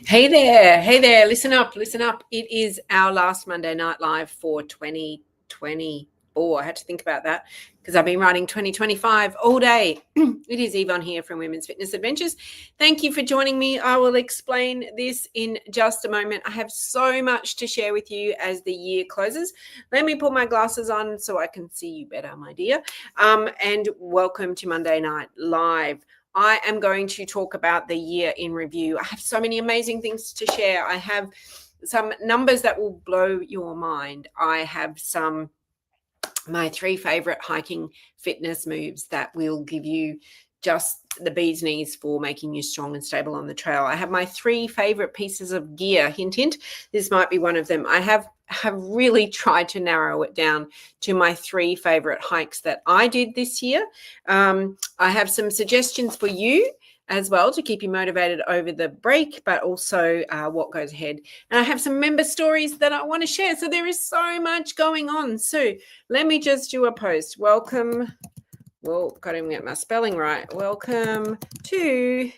Hey there, listen up, listen up. It is our last Monday Night Live for 2024. I had to think about that because I've been writing 2025 all day. It is Yvonne here from Women's Fitness Adventures. Thank you for joining me. I will explain this in just a moment. I have so much to share with you as the year closes. Let me put my glasses on so I can see you better, my dear. And welcome to Monday Night Live. I am going to talk about the year in review. I have so many amazing things to share. I have some numbers that will blow your mind. I have my 3 favorite hiking fitness moves that will give you just the bee's knees for making you strong and stable on the trail. I have my 3 favorite pieces of gear. Hint, hint, this might be one of them. I have really tried to narrow it down to my 3 favorite hikes that I did this year. I have some suggestions for you as well to keep you motivated over the break, but also what goes ahead. And I have some member stories that I want to share. So there is so much going on. So let me just do a post. Welcome. Well, got to get my spelling right. Welcome to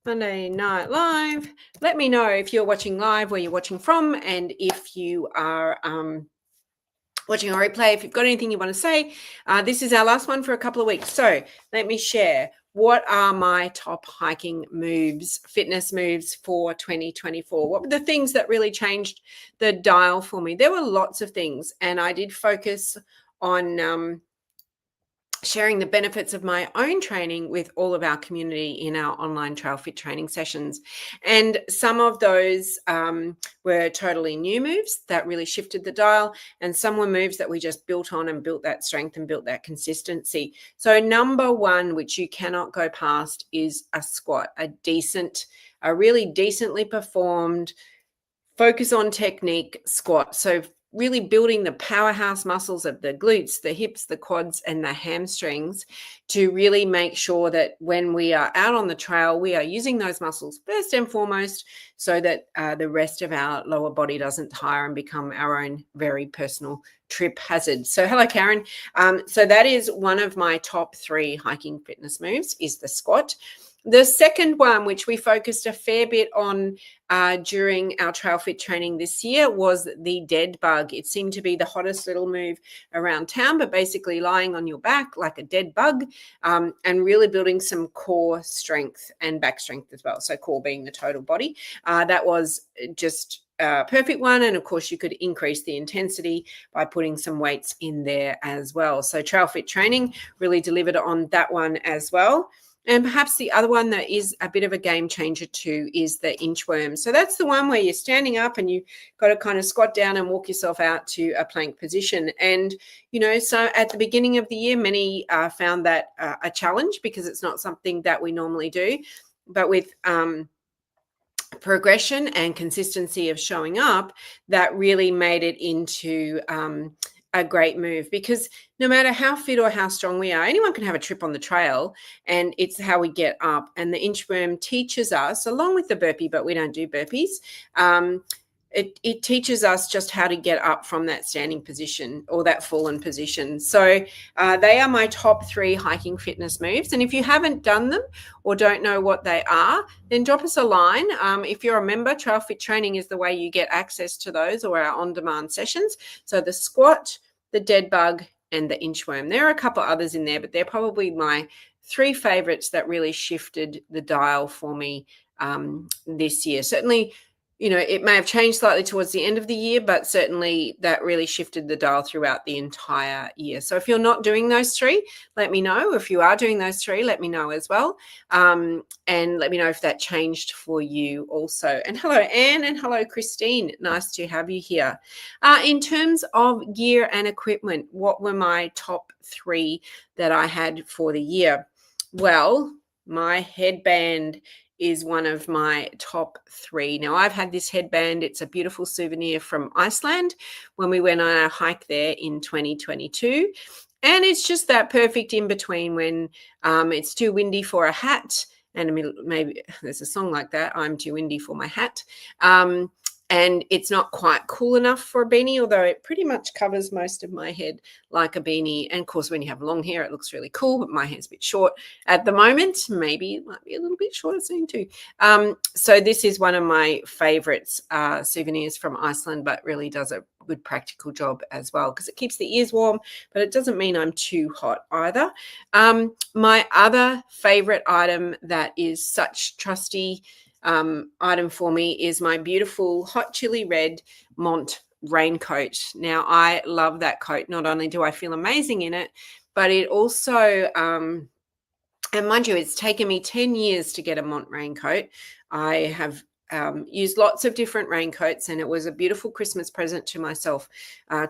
Monday Night Live. Let me know if you're watching live, where you're watching from, and if you are watching a replay, if you've got anything you want to say. This is our last one for a couple of weeks. So let me share. What are my top hiking moves, fitness moves for 2024? What were the things that really changed the dial for me? There were lots of things, and I did focus on sharing the benefits of my own training with all of our community in our online trail fit training sessions. And some of those were totally new moves that really shifted the dial, and some were moves that we just built on and built that strength and built that consistency. So number 1, which you cannot go past, is a squat, a really decently performed, focus on technique squat. So really building the powerhouse muscles of the glutes, the hips, the quads, and the hamstrings to really make sure that when we are out on the trail, we are using those muscles first and foremost so that the rest of our lower body doesn't tire and become our own very personal trip hazard. So hello, Karen. So that is one of my top 3 hiking fitness moves, is the squat. The second one, which we focused a fair bit on during our trail fit training this year, was the dead bug. It seemed to be the hottest little move around town, but basically lying on your back like a dead bug and really building some core strength and back strength as well. So core being the total body. That was just a perfect one. And of course, you could increase the intensity by putting some weights in there as well. So trail fit training really delivered on that one as well. And perhaps the other one that is a bit of a game changer too is the inchworm. So that's the one where you're standing up and you've got to kind of squat down and walk yourself out to a plank position. And, so at the beginning of the year, many found that a challenge because it's not something that we normally do. But with progression and consistency of showing up, that really made it into a great move, because no matter how fit or how strong we are, anyone can have a trip on the trail, and it's how we get up. And the inchworm teaches us, along with the burpee, but we don't do burpees, it teaches us just how to get up from that standing position or that fallen position. So they are my top 3 hiking fitness moves. And if you haven't done them or don't know what they are, then drop us a line. If you're a member, Trail Fit Training is the way you get access to those, or our on-demand sessions. So the squat, the dead bug, and the inchworm. There are a couple others in there, but they're probably my 3 favorites that really shifted the dial for me this year. Certainly, it may have changed slightly towards the end of the year, but certainly that really shifted the dial throughout the entire year. So if you're not doing those 3, let me know. If you are doing those 3, let me know as well. And let me know if that changed for you also. And hello, Anne, and hello, Christine. Nice to have you here. In terms of gear and equipment, what were my top 3 that I had for the year? Well, my headband is one of my top 3. Now, I've had this headband. It's a beautiful souvenir from Iceland when we went on our hike there in 2022. And it's just that perfect in between when it's too windy for a hat. And maybe there's a song like that, I'm too windy for my hat. and it's not quite cool enough for a beanie, although it pretty much covers most of my head like a beanie. And of course, when you have long hair, it looks really cool, but my hair's a bit short at the moment. Maybe it might be a little bit shorter soon too. So this is one of my favorites souvenirs from Iceland, but really does a good practical job as well, because it keeps the ears warm, but it doesn't mean I'm too hot either. My other favorite item that is such trusty item for me is my beautiful hot chili red Mont raincoat. Now, I love that coat. Not only do I feel amazing in it, but it also and mind you, it's taken me 10 years to get a Mont raincoat. I have used lots of different raincoats, and it was a beautiful Christmas present to myself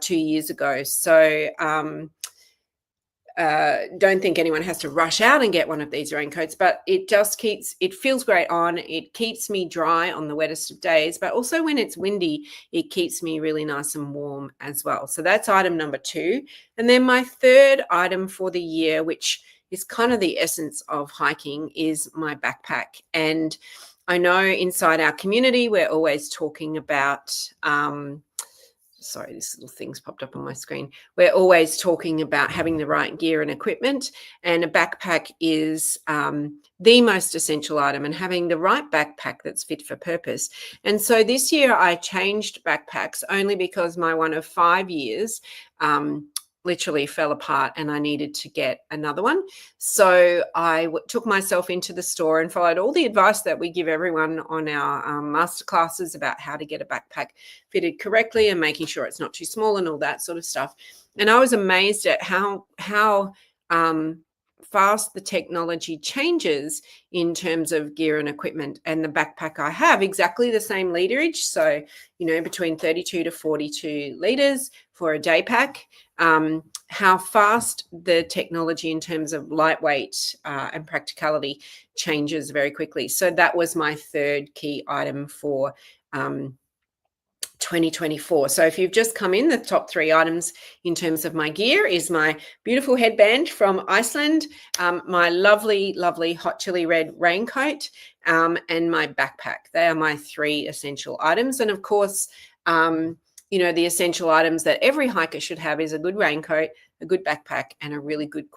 2 years ago. So don't think anyone has to rush out and get one of these raincoats, but it feels great on. It keeps me dry on the wettest of days, but also when it's windy, it keeps me really nice and warm as well. So that's item number 2. And then my third item for the year, which is kind of the essence of hiking, is my backpack. And I know inside our community, we're always talking about, sorry, this little thing's popped up on my screen. We're always talking about having the right gear and equipment, and a backpack is the most essential item, and having the right backpack that's fit for purpose. And so this year I changed backpacks only because my one of 5 years literally fell apart and I needed to get another one. So I took myself into the store and followed all the advice that we give everyone on our masterclasses about how to get a backpack fitted correctly and making sure it's not too small and all that sort of stuff. And I was amazed at how fast the technology changes in terms of gear and equipment. And the backpack I have, exactly the same literage, so between 32 to 42 liters for a day pack. How fast the technology in terms of lightweight and practicality changes very quickly. So that was my third key item for 2024. So if you've just come in, the top 3 items in terms of my gear is my beautiful headband from Iceland, my lovely, lovely hot chili red raincoat, and my backpack. They are my 3 essential items. And of course, the essential items that every hiker should have is a good raincoat, a good backpack, and a really good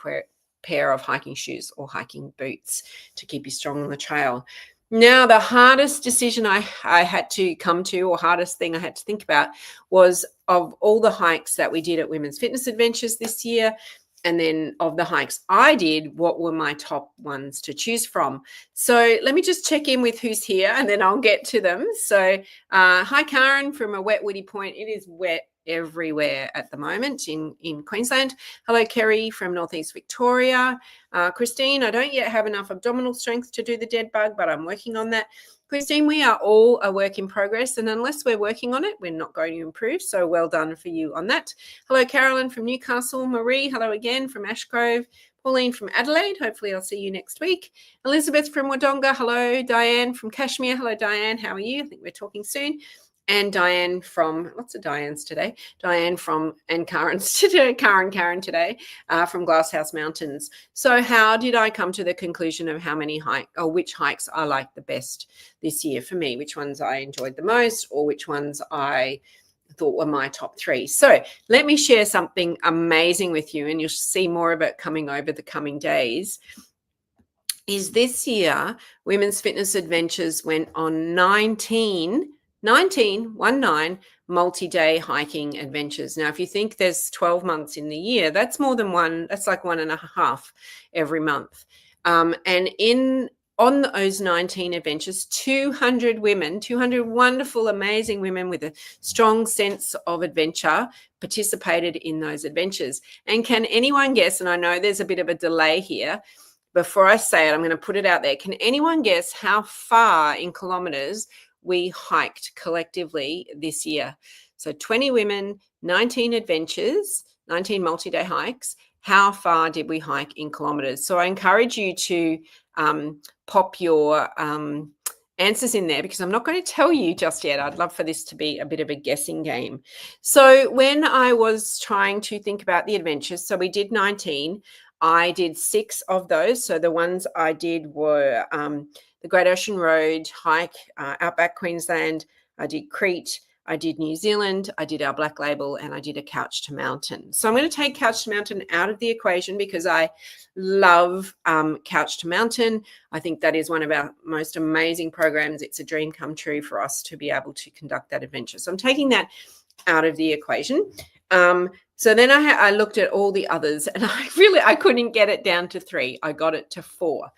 pair of hiking shoes or hiking boots to keep you strong on the trail. Now, the hardest decision I had to come to, or hardest thing I had to think about, was of all the hikes that we did at Women's Fitness Adventures this year, and then of the hikes I did, what were my top ones to choose from? So let me just check in with who's here, and then I'll get to them. So hi, Karen from a wet woody point. It is wet everywhere at the moment in Queensland. Hello, Kerry from Northeast Victoria. Christine, I don't yet have enough abdominal strength to do the dead bug, but I'm working on that. Christine, we are all a work in progress, and unless we're working on it, we're not going to improve. So well done for you on that. Hello, Carolyn from Newcastle. Marie, hello again from Ashgrove. Pauline from Adelaide, hopefully I'll see you next week. Elizabeth from Wodonga, hello. Diane from Kashmir, hello, Diane, how are you? I think we're talking soon. And Diane from, lots of Dianes today, Diane from, and Karen's today, Karen today, from Glasshouse Mountains. So how did I come to the conclusion of which hikes I liked the best this year for me, which ones I enjoyed the most, or which ones I thought were my top 3? So let me share something amazing with you, and you'll see more of it coming over the coming days. Is this year, Women's Fitness Adventures went on 19 multi-day hiking adventures. Now, if you think there's 12 months in the year, that's more than one. That's like 1.5 every month. And on those 19 adventures, 200 women, 200 wonderful, amazing women with a strong sense of adventure participated in those adventures. And can anyone guess, and I know there's a bit of a delay here, before I say it, I'm going to put it out there. Can anyone guess how far in kilometers we hiked collectively this year? So 20 women, 19 adventures, 19 multi-day hikes. How far did we hike in kilometers? So I encourage you to pop your answers in there, because I'm not going to tell you just yet. I'd love for this to be a bit of a guessing game. So when I was trying to think about the adventures, so we did 19. I did 6 of those. So the ones I did were the Great Ocean Road hike, Outback Queensland, I did Crete, I did New Zealand, I did our Black Label, and I did a Couch to Mountain. So I'm going to take Couch to Mountain out of the equation because I love Couch to Mountain. I think that is one of our most amazing programs. It's a dream come true for us to be able to conduct that adventure. So I'm taking that out of the equation. So then I looked at all the others, and I couldn't get it down to 3. I got it to 4.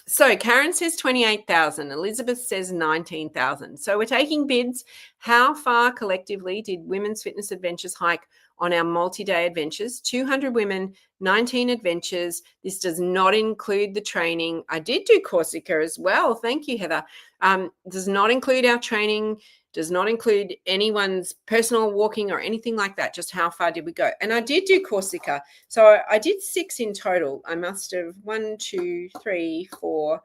So Karen says 28,000. Elizabeth says 19,000. So we're taking bids. How far collectively did Women's Fitness Adventures hike on our multi-day adventures? 200 women, 19 adventures. This does not include the training. I did do Corsica as well. Thank you, Heather. Does not include our training. Does not include anyone's personal walking or anything like that. Just how far did we go? And I did do Corsica. So I did 6 in total. I must have 1, 2, 3, 4,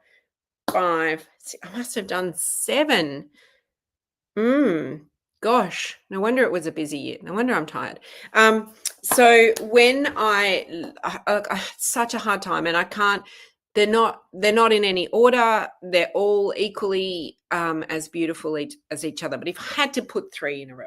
5, 6. I must have done 7. Gosh, no wonder it was a busy year. No wonder I'm tired. So when I had such a hard time, and I can't. They're not in any order. They're all equally as beautiful as each other. But if I had to put 3 in a row,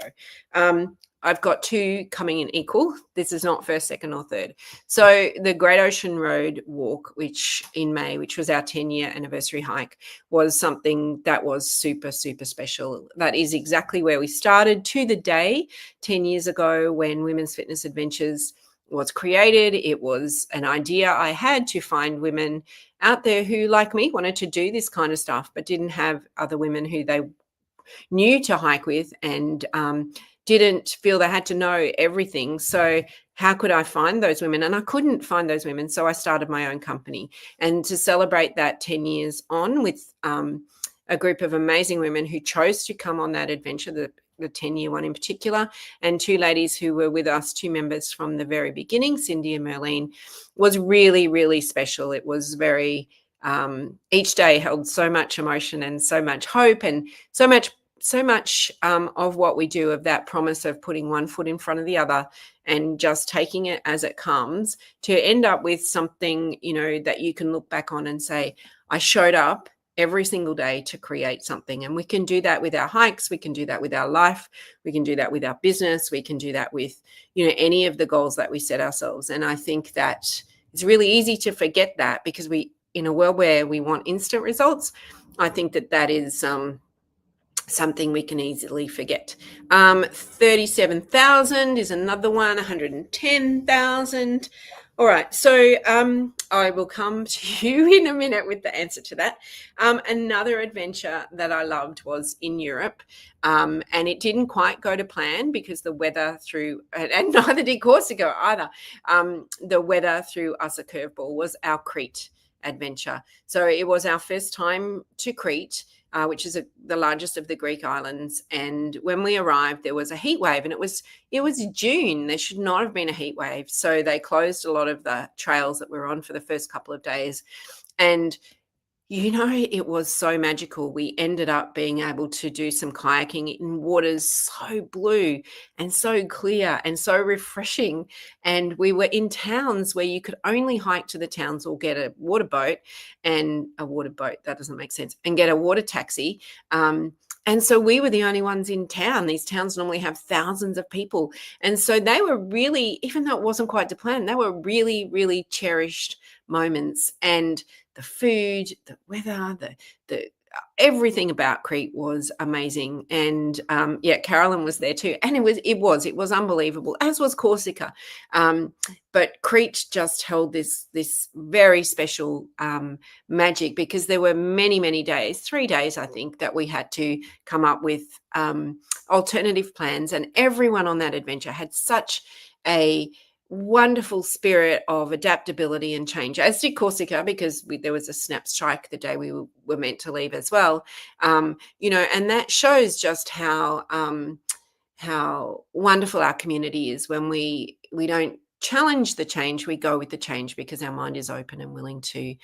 I've got 2 coming in equal. This is not first, second, or third. So the Great Ocean Road Walk, which in May, which was our 10-year anniversary hike, was something that was super, super special. That is exactly where we started to the day 10 years ago when Women's Fitness Adventures was created. It was an idea I had to find women out there who, like me, wanted to do this kind of stuff, but didn't have other women who they knew to hike with and didn't feel they had to know everything. So how could I find those women? And I couldn't find those women. So I started my own company. And to celebrate that 10 years on with a group of amazing women who chose to come on that adventure, the 10-year one in particular, and 2 ladies who were with us, 2 members from the very beginning, Cindy and Merlene, was really, really special. It was very, each day held so much emotion and so much hope and so much of what we do, of that promise of putting one foot in front of the other and just taking it as it comes, to end up with something, that you can look back on and say, I showed up every single day to create something. And we can do that with our hikes. We can do that with our life. We can do that with our business. We can do that with, any of the goals that we set ourselves. And I think that it's really easy to forget that, because in a world where we want instant results, I think that is something we can easily forget. 37,000 is another one, 110,000. All right, so I will come to you in a minute with the answer to that. Another adventure that I loved was in Europe, and it didn't quite go to plan because the weather threw, and neither did Corsica either, the weather threw us a curveball, was our Crete adventure. So it was our first time to Crete, which is the largest of the Greek islands. And when we arrived, there was a heat wave, and it was June. There should not have been a heat wave. So they closed a lot of the trails that we were on for the first couple of days. And it was so magical. We ended up being able to do some kayaking in waters so blue and so clear and so refreshing. And we were in towns where you could only hike to the towns or get a water boat, that doesn't make sense, and get a water taxi. And so we were the only ones in town. These towns normally have thousands of people. And so they were really, even though it wasn't quite to plan, they were really, really cherished moments. And the food, the weather, the everything about Crete was amazing. And Carolyn was there too. And it was unbelievable, as was Corsica. But Crete just held this very special magic, because there were many, many days, 3 days, I think, that we had to come up with alternative plans. And everyone on that adventure had such a wonderful spirit of adaptability and change, as did Corsica, because there was a snap strike the day we were meant to leave as well. And that shows just how wonderful our community is when we don't challenge the change, we go with the change, because our mind is open and willing to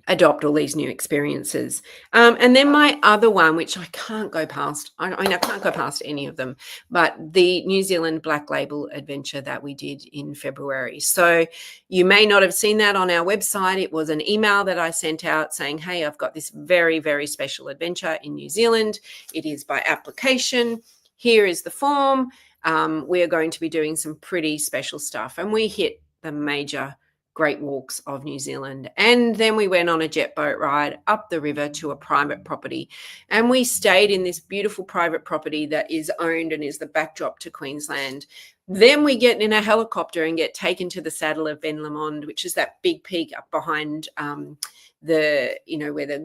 adopt all these new experiences. And then my other one, which I can't go past, I can't go past any of them, but the New Zealand Black Label adventure that we did in February. So you may not have seen that on our website. It was an email that I sent out saying, hey, I've got this very, very special adventure in New Zealand. It is by application. Here is the form. We are going to be doing some pretty special stuff. And we hit the major great walks of New Zealand. And then we went on a jet boat ride up the river to a private property. And we stayed in this beautiful private property that is owned and is the backdrop to Queensland. Then we get in a helicopter and get taken to the saddle of Ben Lomond, which is that big peak up behind where the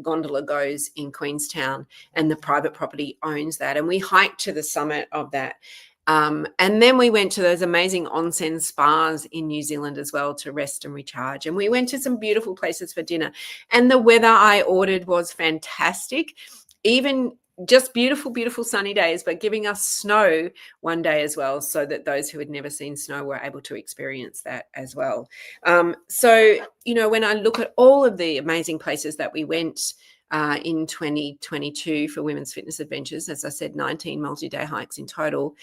gondola goes in Queenstown, and the private property owns that. And we hiked to the summit of that. And then we went to those amazing onsen spas in New Zealand as well to rest and recharge. And we went to some beautiful places for dinner. And the weather I ordered was fantastic, even just beautiful, beautiful sunny days, but giving us snow one day as well, so that those who had never seen snow were able to experience that as well. So, when I look at all of the amazing places that we went in 2022 for Women's Fitness Adventures, as I said, 19 multi-day hikes in total.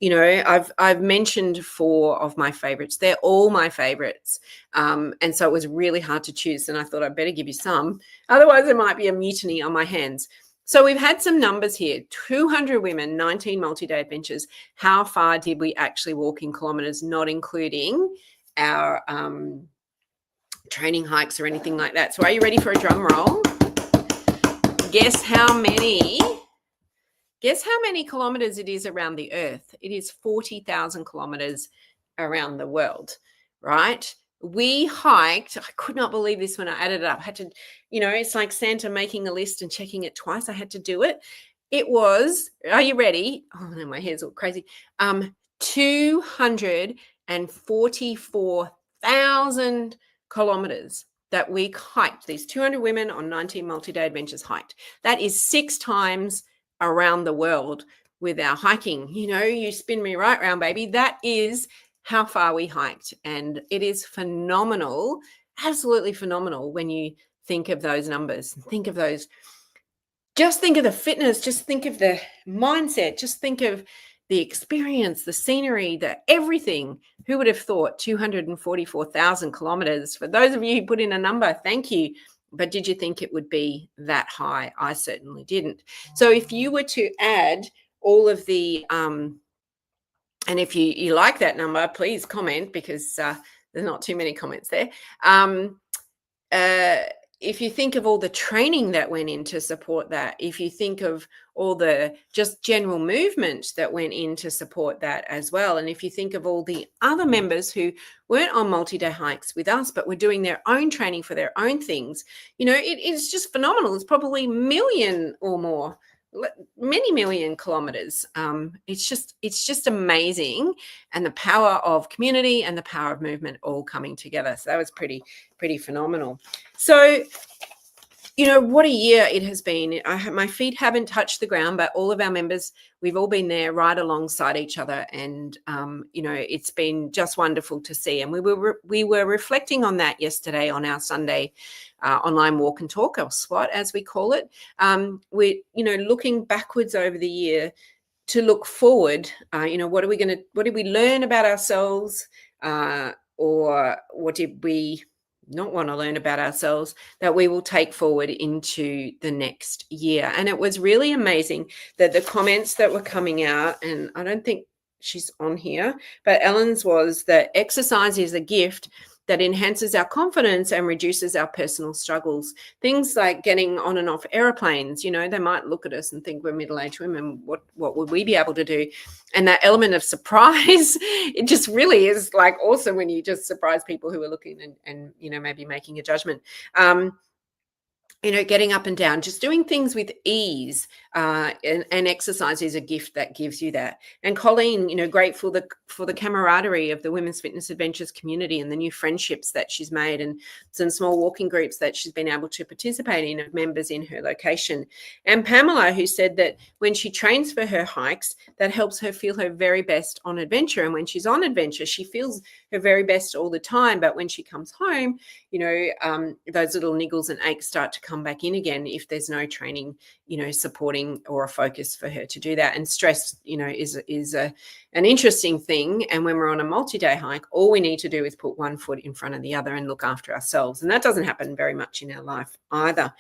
I've mentioned 4 of my favorites. They're all my favorites. And so it was really hard to choose. And I thought I'd better give you some. Otherwise, there might be a mutiny on my hands. So we've had some numbers here. 200 women, 19 multi-day adventures. How far did we actually walk in kilometers, not including our training hikes or anything like that? So are you ready for a drum roll? Guess how many kilometers it is around the earth? It is 40,000 kilometers around the world, right? We hiked, I could not believe this when I added it up. I had to, it's like Santa making a list and checking it twice. I had to do it. It was, are you ready? Oh, no, my hair's all crazy. 244,000 kilometers that we hiked. These 200 women on 19 multi-day adventures hiked. That is 6 times around the world with our hiking. You spin me right round, baby. That is how far we hiked. And it is phenomenal, absolutely phenomenal when you think of those numbers. Just think of the fitness, just think of the mindset, just think of the experience, the scenery, the everything. Who would have thought 244,000 kilometers? For those of you who put in a number, thank you. But did you think it would be that high? I certainly didn't. So if you were to add all of the, and if you like that number, please comment, because there's not too many comments there. If you think of all the training that went in to support that, if you think of all the just general movement that went in to support that as well, and if you think of all the other members who weren't on multi-day hikes with us, but were doing their own training for their own things, it's just phenomenal. It's probably million or more, many million kilometers. It's just amazing. And the power of community and the power of movement all coming together. So that was pretty phenomenal. So, what a year it has been. My feet haven't touched the ground, but all of our members, we've all been there right alongside each other. And, it's been just wonderful to see. And we were reflecting on that yesterday on our Sunday online walk and talk, or SWAT as we call it. We're, looking backwards over the year to look forward. What did we learn about ourselves? Or what did we not want to learn about ourselves that we will take forward into the next year? And it was really amazing that the comments that were coming out, and I don't think she's on here, but Ellen's was that exercise is a gift that enhances our confidence and reduces our personal struggles. Things like getting on and off airplanes, they might look at us and think we're middle-aged women. What would we be able to do? And that element of surprise, it just really is like awesome when you just surprise people who are looking and maybe making a judgment. Getting up and down, just doing things with ease, and exercise is a gift that gives you that. And Colleen, grateful for the camaraderie of the Women's Fitness Adventures community and the new friendships that she's made, and some small walking groups that she's been able to participate in of members in her location. And Pamela, who said that when she trains for her hikes, that helps her feel her very best on adventure. And when she's on adventure, she feels her very best all the time. But when she comes home, those little niggles and aches start to come back in again if there's no training, supporting or a focus for her to do that. And stress, is an interesting thing. And when we're on a multi-day hike, all we need to do is put one foot in front of the other and look after ourselves. And that doesn't happen very much in our life either.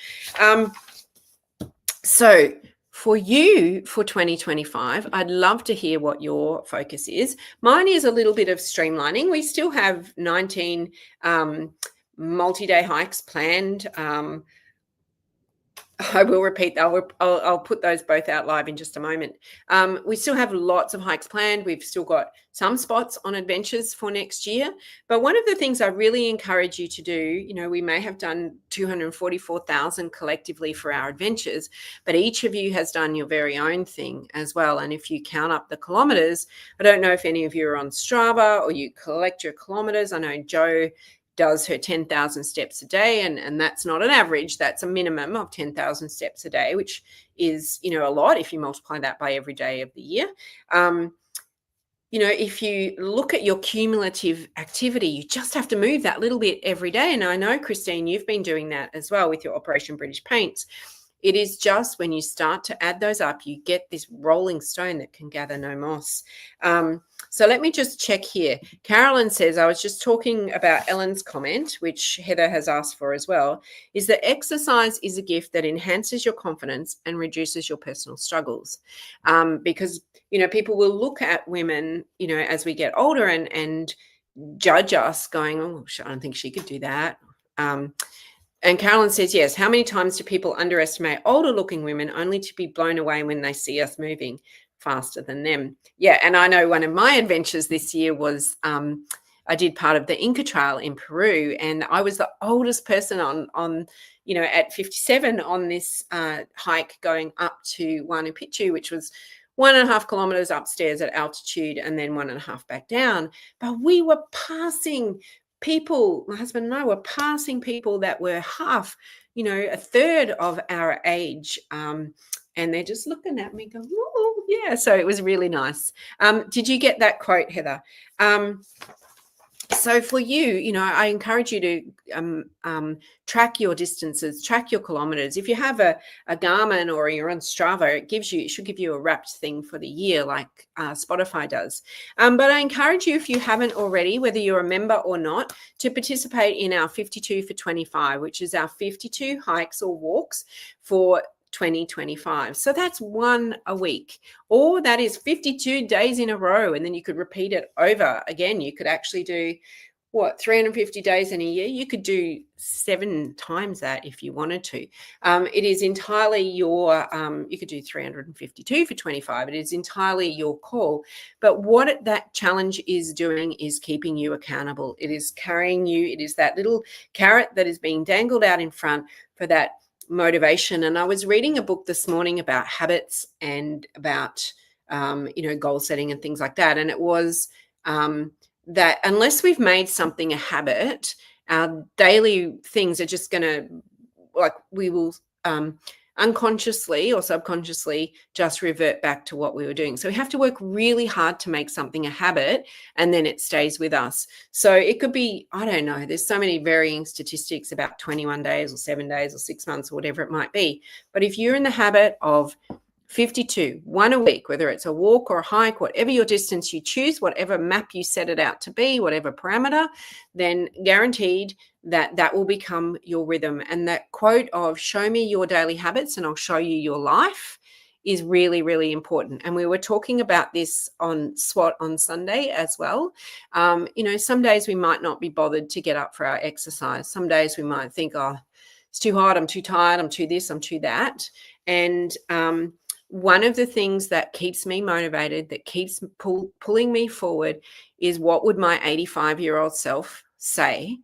So for you, for 2025, I'd love to hear what your focus is. Mine is a little bit of streamlining. We still have 19 multi-day hikes planned. I will repeat that. I'll put those both out live in just a moment. We still have lots of hikes planned. We've still got some spots on adventures for next year. But one of the things I really encourage you to do, we may have done 244,000 collectively for our adventures, but each of you has done your very own thing as well. And if you count up the kilometers, I don't know if any of you are on Strava or you collect your kilometers. I know Jo does her 10,000 steps a day, and that's not an average, that's a minimum of 10,000 steps a day, which is a lot if you multiply that by every day of the year. If you look at your cumulative activity, you just have to move that little bit every day. And I know, Christine, you've been doing that as well with your Operation British Paints. It is just when you start to add those up, you get this rolling stone that can gather no moss. So let me just check here. Carolyn says, I was just talking about Ellen's comment, which Heather has asked for as well, is that exercise is a gift that enhances your confidence and reduces your personal struggles. Because, people will look at women, as we get older and judge us going, oh, I don't think she could do that. And Carolyn says, yes, how many times do people underestimate older looking women only to be blown away when they see us moving faster than them? Yeah, and I know one of my adventures this year was I did part of the Inca Trail in Peru, and I was the oldest person on at 57 on this hike going up to Huayna Picchu, which was 1.5 kilometers upstairs at altitude and then 1.5 back down. But we were passing people, my husband and I were passing people that were half, a third of our age. And they're just looking at me going, oh, yeah. So it was really nice. Did you get that quote, Heather? So for you, I encourage you to track your distances, track your kilometers. If you have a Garmin or you're on Strava, it should give you a wrapped thing for the year like Spotify does. But I encourage you, if you haven't already, whether you're a member or not, to participate in our 52 for 25, which is our 52 hikes or walks for 2025. So that's one a week, or that is 52 days in a row. And then you could repeat it over again. You could actually do 350 days in a year. You could do 7 times that if you wanted to. It is entirely your, you could do 352 for 25. It is entirely your call. But what that challenge is doing is keeping you accountable. It is carrying you. It is that little carrot that is being dangled out in front for that motivation. And I was reading a book this morning about habits and about, goal setting and things like that. And it was that unless we've made something a habit, our daily things are just going to, we will unconsciously or subconsciously just revert back to what we were doing. So we have to work really hard to make something a habit, and then it stays with us. So it could be, I don't know, there's so many varying statistics about 21 days or 7 days or 6 months or whatever it might be. But if you're in the habit of 52, one a week, whether it's a walk or a hike, whatever your distance you choose, whatever map you set it out to be, whatever parameter, then guaranteed that will become your rhythm. And that quote of show me your daily habits and I'll show you your life is really, really important. And we were talking about this on SWAT on Sunday as well. Some days we might not be bothered to get up for our exercise. Some days we might think, oh, it's too hard, I'm too tired, I'm too this, I'm too that. And one of the things that keeps me motivated, that keeps pulling me forward is what would my 85-year-old self say?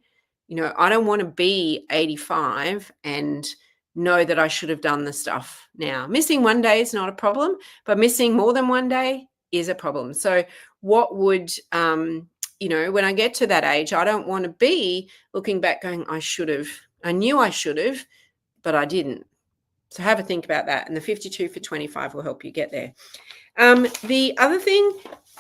I don't want to be 85 and know that I should have done the stuff now. Missing one day is not a problem, but missing more than one day is a problem. So what would, when I get to that age, I don't want to be looking back going, I knew I should have, but I didn't. So have a think about that. And the 52 for 25 will help you get there. The other thing,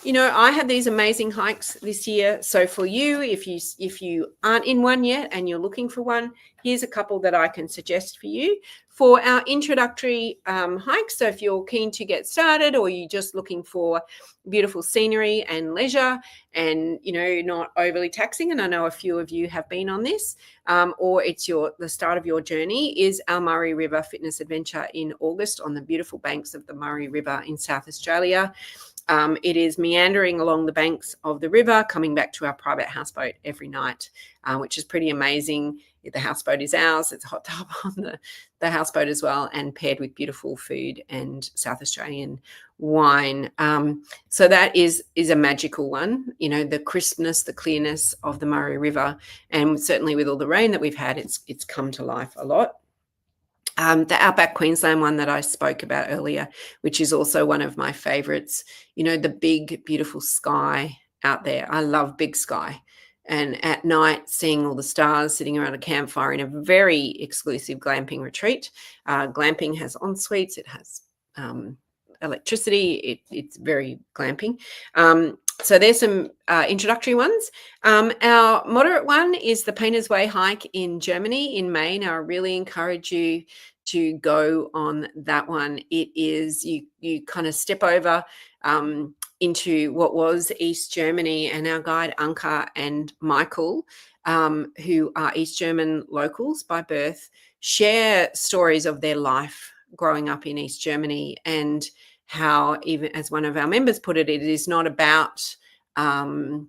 I had these amazing hikes this year. So for you, if you aren't in one yet and you're looking for one, here's a couple that I can suggest for you for our introductory hikes. So if you're keen to get started, or you're just looking for beautiful scenery and leisure, and not overly taxing, and I know a few of you have been on this, or it's the start of your journey, is our Murray River Fitness Adventure in August on the beautiful banks of the Murray River in South Australia. It is meandering along the banks of the river, coming back to our private houseboat every night, which is pretty amazing. The houseboat is ours. It's a hot tub on the houseboat as well, and paired with beautiful food and South Australian wine. So that is a magical one. The crispness, the clearness of the Murray River, and certainly with all the rain that we've had, it's come to life a lot. The Outback Queensland one that I spoke about earlier, which is also one of my favourites, the big, beautiful sky out there. I love big sky. And at night, seeing all the stars, sitting around a campfire in a very exclusive glamping retreat. Glamping has en suites, it has electricity, it's very glamping. So there's some introductory ones. Our moderate one is the Painter's Way hike in Germany in May. Now, I really encourage you to go on that one. It is, you kind of step over into what was East Germany, and our guide Anka and Michael, who are East German locals by birth, share stories of their life growing up in East Germany, and how, even as one of our members put it, it is not about the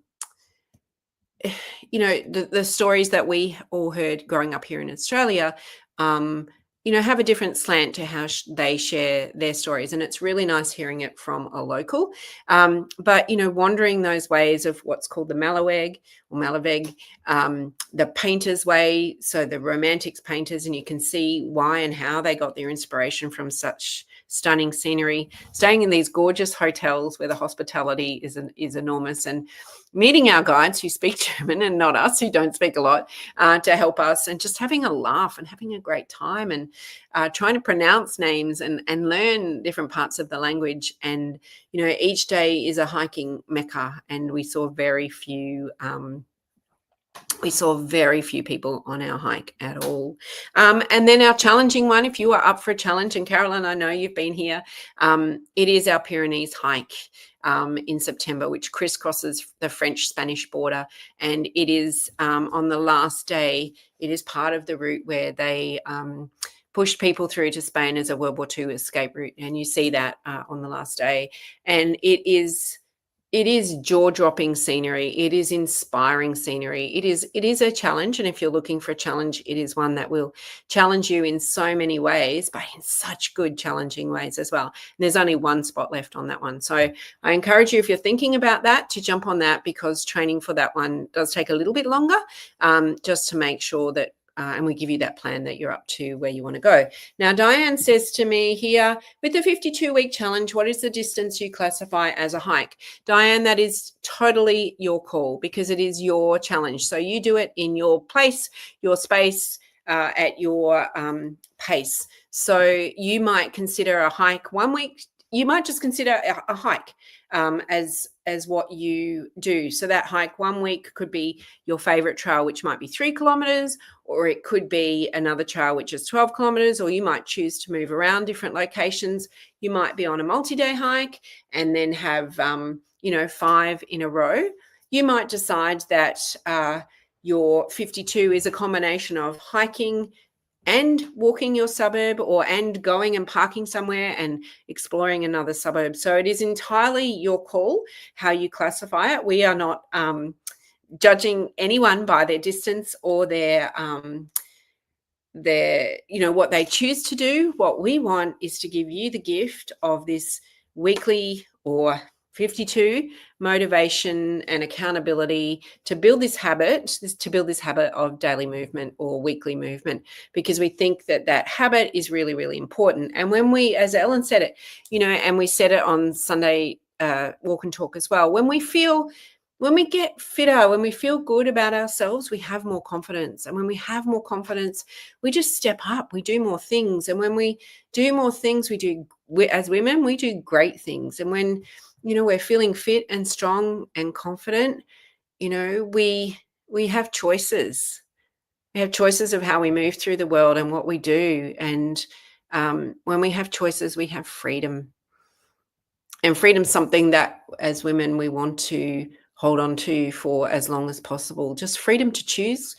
stories that we all heard growing up here in Australia, have a different slant to how they share their stories. And it's really nice hearing it from a local. But, wandering those ways of what's called the Malaweg or Malaveg, the Painter's Way, so the Romantics painters, and you can see why and how they got their inspiration from such stunning scenery, staying in these gorgeous hotels where the hospitality is enormous, and meeting our guides who speak German and not us, who don't speak a lot, to help us, and just having a laugh and having a great time, and trying to pronounce names and learn different parts of the language. And, each day is a hiking mecca, and we saw very few people on our hike at all. And then our challenging one, if you are up for a challenge, and Carolyn, I know you've been here, it is our Pyrenees hike in September, which crisscrosses the French-Spanish border. And it is on the last day, it is part of the route where they pushed people through to Spain as a World War II escape route. And you see that on the last day. And it is jaw-dropping scenery. It is inspiring scenery. It is a challenge. And if you're looking for a challenge, it is one that will challenge you in so many ways, but in such good challenging ways as well. And there's only one spot left on that one. So I encourage you, if you're thinking about that, to jump on that, because training for that one does take a little bit longer, just to make sure that and we give you that plan that you're up to where you want to go. Now, Diane says to me here, with the 52-week challenge, what is the distance you classify as a hike? Diane, that is totally your call, because it is your challenge. So you do it in your place, your space, at your pace. So you might consider a hike 1 week. You might just consider a hike as what you do. So that hike 1 week could be your favorite trail, which might be 3 kilometers, or it could be another trail, which is 12 kilometers, or you might choose to move around different locations. You might be on a multi-day hike and then have, 5 in a row. You might decide that your 52 is a combination of hiking and walking your suburb, and going and parking somewhere and exploring another suburb. So it is entirely your call how you classify it. We are not judging anyone by their distance or their what they choose to do. What we want is to give you the gift of this weekly or 52 motivation and accountability to build this habit, of daily movement or weekly movement, because we think that habit is really, really important. And when we, as Ellen said it, and we said it on Sunday walk and talk as well, when we get fitter, when we feel good about ourselves, we have more confidence. And when we have more confidence, we just step up, we do more things. And when we do more things, we do as women, we do great things. And when, we're feeling fit and strong and confident, we have choices. We have choices of how we move through the world and what we do. And when we have choices, we have freedom. And freedom's something that as women, we want to hold on to for as long as possible. Just freedom to choose,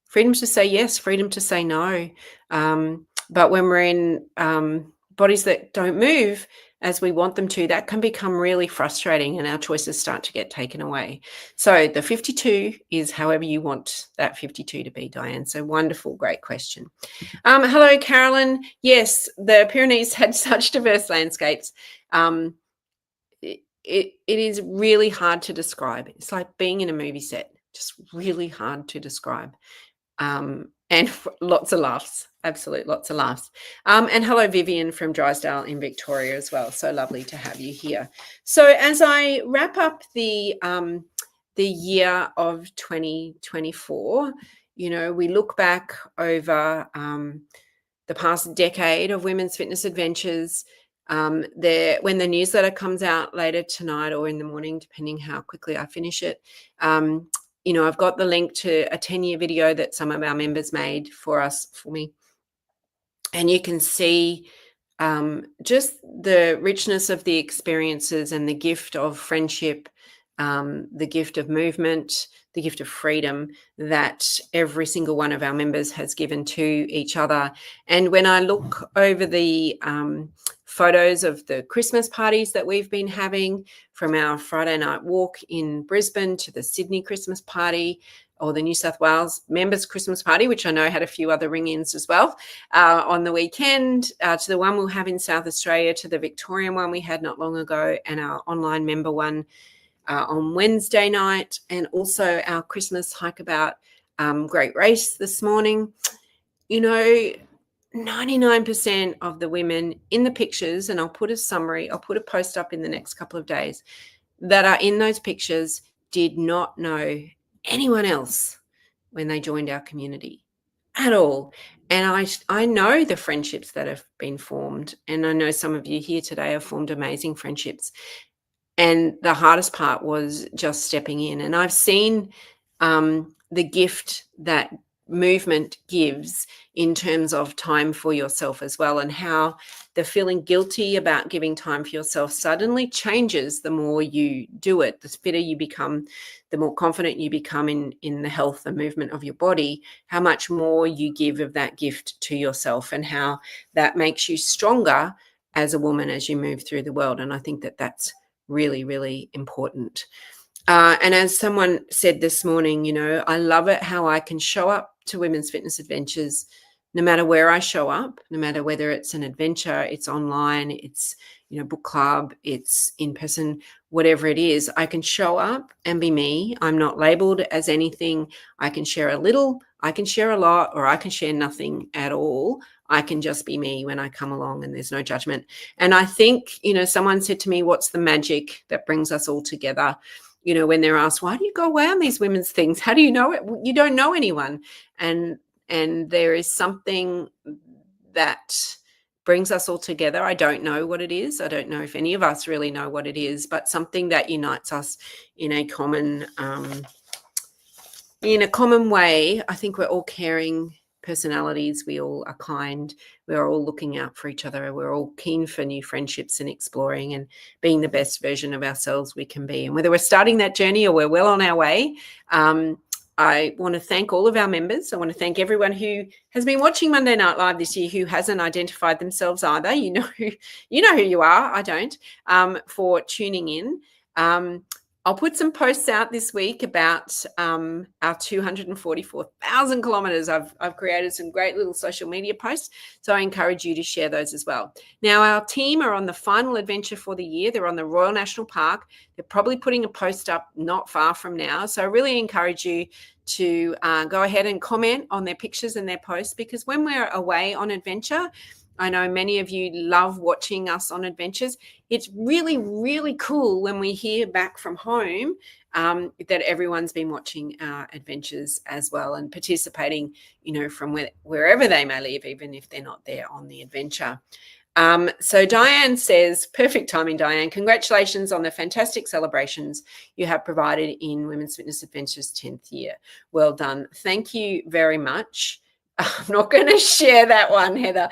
freedom to say yes, freedom to say no. But when we're in bodies that don't move as we want them to, that can become really frustrating and our choices start to get taken away. So the 52 is however you want that 52 to be, Diane. So wonderful, great question. Hello, Carolyn. Yes, the Pyrenees had such diverse landscapes. It is really hard to describe. It's like being in a movie set, just really hard to describe. And lots of laughs, absolute lots of laughs. And hello, Vivian from Drysdale in Victoria as well. So lovely to have you here. So as I wrap up the year of 2024, we look back over the past decade of Women's Fitness Adventures. When the newsletter comes out later tonight or in the morning, depending how quickly I finish it, I've got the link to a 10-year video that some of our members made for me. And you can see just the richness of the experiences and the gift of friendship, the gift of movement, the gift of freedom that every single one of our members has given to each other. And when I look over the photos of the Christmas parties that we've been having, from our Friday night walk in Brisbane to the Sydney Christmas party, or the New South Wales members Christmas party, which I know had a few other ring-ins as well on the weekend, to the one we'll have in South Australia, to the Victorian one we had not long ago, and our online member one on Wednesday night, and also our Christmas hike about Great Race this morning. 99% of the women in the pictures, and I'll put a post up in the next couple of days, that are in those pictures did not know anyone else when they joined our community at all. And I know the friendships that have been formed, and I know some of you here today have formed amazing friendships. And the hardest part was just stepping in. And I've seen the gift that movement gives in terms of time for yourself as well, and how the feeling guilty about giving time for yourself suddenly changes the more you do it. The fitter you become, the more confident you become in the health and movement of your body, how much more you give of that gift to yourself, and how that makes you stronger as a woman as you move through the world. And I think that that's really, really important. And as someone said this morning, I love it how I can show up to Women's Fitness Adventures no matter where I show up, no matter whether it's an adventure, it's online, it's book club, it's in person, whatever it is. I can show up and be me. I'm not labeled as anything. I can share a little, I can share a lot, or I can share nothing at all. I can just be me when I come along, and there's no judgment. And I think, someone said to me, what's the magic that brings us all together? When they're asked, why do you go away on these women's things? How do you know it? You don't know anyone. And there is something that brings us all together. I don't know what it is. I don't know if any of us really know what it is, but something that unites us in a common way. I think we're all caring personalities. We all are kind. We're all looking out for each other. We're all keen for new friendships and exploring and being the best version of ourselves we can be. And whether we're starting that journey or we're well on our way, I want to thank all of our members. I want to thank everyone who has been watching Monday Night Live this year who hasn't identified themselves either. You know who you are. I don't. For tuning in. I'll put some posts out this week about our 244,000 kilometres. I've created some great little social media posts, so I encourage you to share those as well. Now, our team are on the final adventure for the year. They're on the Royal National Park. They're probably putting a post up not far from now, so I really encourage you to go ahead and comment on their pictures and their posts, because when we're away on adventure, I know many of you love watching us on adventures. It's really, really cool when we hear back from home that everyone's been watching our adventures as well and participating, from wherever they may live, even if they're not there on the adventure. So Diane says, perfect timing, Diane. Congratulations on the fantastic celebrations you have provided in Women's Fitness Adventures 10th year. Well done. Thank you very much. I'm not going to share that one, Heather.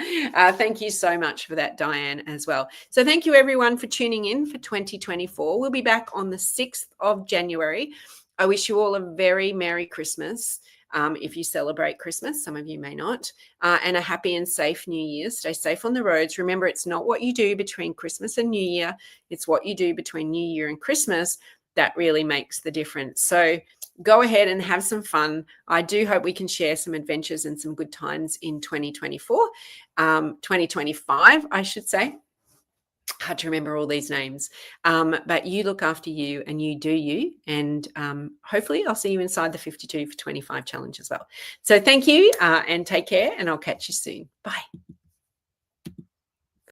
Thank you so much for that, Diane, as well. So thank you, everyone, for tuning in for 2024. We'll be back on the 6th of January. I wish you all a very Merry Christmas. If you celebrate Christmas, some of you may not, and a happy and safe New Year. Stay safe on the roads. Remember, it's not what you do between Christmas and New Year. It's what you do between New Year and Christmas that really makes the difference. So go ahead and have some fun. I do hope we can share some adventures and some good times in 2024, 2025, I should say. Hard to remember all these names, but you look after you and you do you, and hopefully I'll see you inside the 52 for 25 challenge as well. So thank you and take care, and I'll catch you soon. Bye.